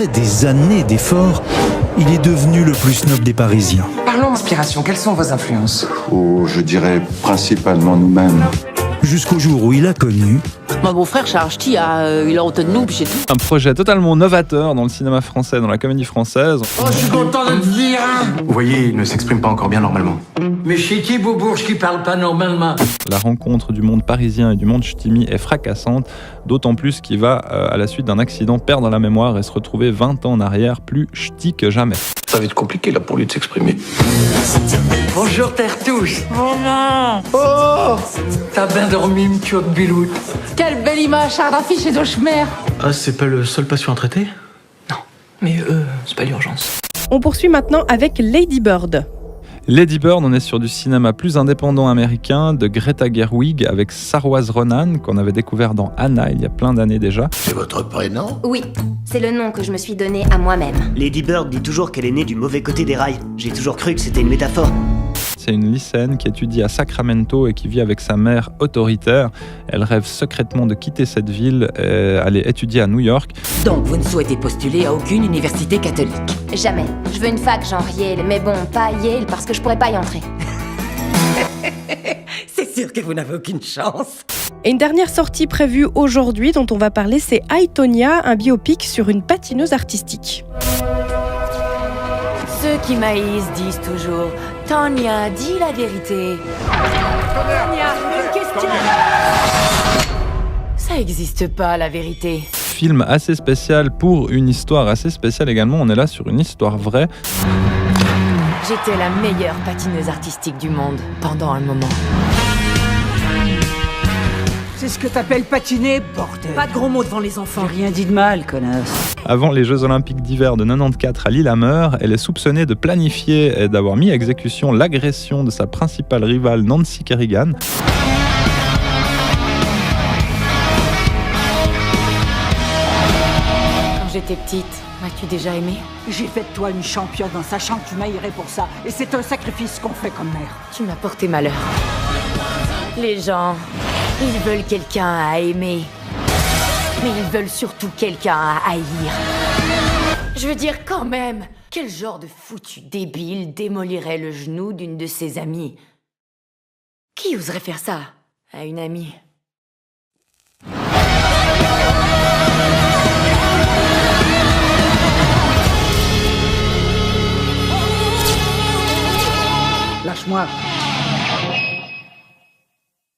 Après des années d'efforts, il est devenu le plus snob des Parisiens. Parlons inspiration, quelles sont vos influences? Oh, je dirais principalement nous-mêmes. Jusqu'au jour où il a connu Mon beau-frère Charles Ch'ti il a autant de nous, puis c'est tout. Un projet totalement novateur dans le cinéma français, dans la comédie française. Oh, je suis content de te dire, hein. Vous voyez, il ne s'exprime pas encore bien normalement. Mais chez qui, Beaubourge, qui parle pas normalement? La rencontre du monde parisien et du monde ch'timi est fracassante, d'autant plus qu'il va, à la suite d'un accident, perdre la mémoire et se retrouver 20 ans en arrière, plus ch'ti que jamais. Ça va être compliqué là pour lui de s'exprimer. Bonjour, Tertouche. Maman, T'as bien dormi, m'tio de biloute? quelle belle image, Charles d'affiche et d'Auchemer. Ah, c'est pas le seul patient à traiter? Non, mais c'est pas l'urgence. On poursuit maintenant avec Lady Bird. Lady Bird, on est sur du cinéma plus indépendant américain de Greta Gerwig avec Saoirse Ronan qu'on avait découvert dans Anna il y a plein d'années déjà. C'est votre prénom? Oui, c'est le nom que je me suis donné à moi-même. Lady Bird dit toujours qu'elle est née du mauvais côté des rails. J'ai toujours cru que c'était une métaphore. C'est une lycéenne qui étudie à Sacramento et qui vit avec sa mère autoritaire. Elle rêve secrètement de quitter cette ville et aller étudier à New York. Donc vous ne souhaitez postuler à aucune université catholique? Jamais. Je veux une fac genre Yale, mais bon, pas Yale parce que je pourrais pas y entrer. C'est sûr que vous n'avez aucune chance. Et une dernière sortie prévue aujourd'hui dont on va parler, c'est I, Tonya, un biopic sur une patineuse artistique. Ceux qui maïsent disent toujours Tonya, dis la vérité. Tonya, une question. Ça existe pas, la vérité. Film assez spécial pour une histoire assez spéciale également. On est là sur une histoire vraie. J'étais la meilleure patineuse artistique du monde pendant un moment. C'est ce que t'appelles patiner, bordel. Pas de gros mots devant les enfants. J'ai rien dit de mal, connasse. Avant les Jeux Olympiques d'hiver de 94 à Lillehammer, elle est soupçonnée de planifier et d'avoir mis à exécution l'agression de sa principale rivale Nancy Kerrigan. Quand j'étais petite, m'as-tu déjà aimée? J'ai fait de toi une championne en sachant que tu m'haïrais pour ça. Et c'est un sacrifice qu'on fait comme mère. Tu m'as porté malheur. Les gens, ils veulent quelqu'un à aimer. Mais ils veulent surtout quelqu'un à haïr. Je veux dire quand même, quel genre de foutu débile démolirait le genou d'une de ses amies? Qui oserait faire ça à une amie? Lâche-moi.